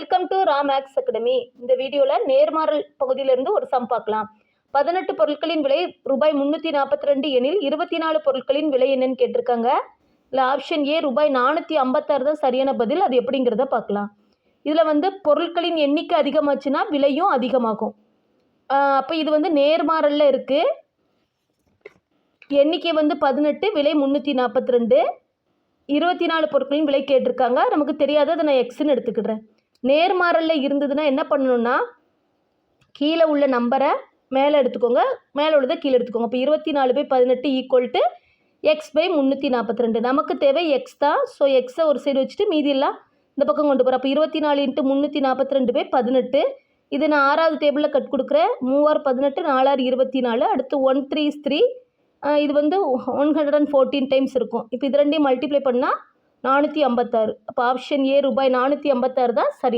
Welcome to Ra maths academy. இந்த வீடியோவில் நேர்மாறல் பகுதியிலிருந்து ஒரு சம் பார்க்கலாம். 18 பொருட்களின் விலை ரூபாய் 342 எனில் 24 பொருட்களின் விலை என்னன்னு கேட்டிருக்காங்க. இல்லை ஆப்ஷன் ஏ ரூபாய் 456 தான் சரியான பதில். அது எப்படிங்கிறத பார்க்கலாம். இதில் பொருட்களின் எண்ணிக்கை அதிகமாச்சுன்னா விலையும் அதிகமாகும். அப்போ இது நேர்மாறலில் இருக்குது. எண்ணிக்கை 18, விலை 342. 24 பொருட்களின் விலை கேட்டிருக்காங்க. நமக்கு தெரியாத அதை நான் எக்ஸ்ன்னு எடுத்துக்கிடுறேன். நேர்மாறலில் இருந்ததுன்னா என்ன பண்ணணும்னா, கீழே உள்ள நம்பரை மேலே எடுத்துக்கோங்க, மேலே உள்ளதை கீழே எடுத்துக்கோங்க. இப்போ 24/18 ஈக்குவல் டு x/342. நமக்கு தேவை எக்ஸ் தான். ஸோ எக்ஸை ஒரு சைடு வச்சுட்டு மீதியெல்லாம் இந்த பக்கம் கொண்டு போகிறோம். அப்போ 24 × 342/18. இது நான் 6வது டேபிளில் கட் கொடுக்குறேன். 3 18, 4 24. அடுத்து 1 3 is 3. இது 114 டைம்ஸ் இருக்கும். இப்போ இது ரெண்டையும் மல்டிப்ளை பண்ணால் 456. அப்போ ஆப்ஷன் ஏ ரூபாய் 456 தான் சரி.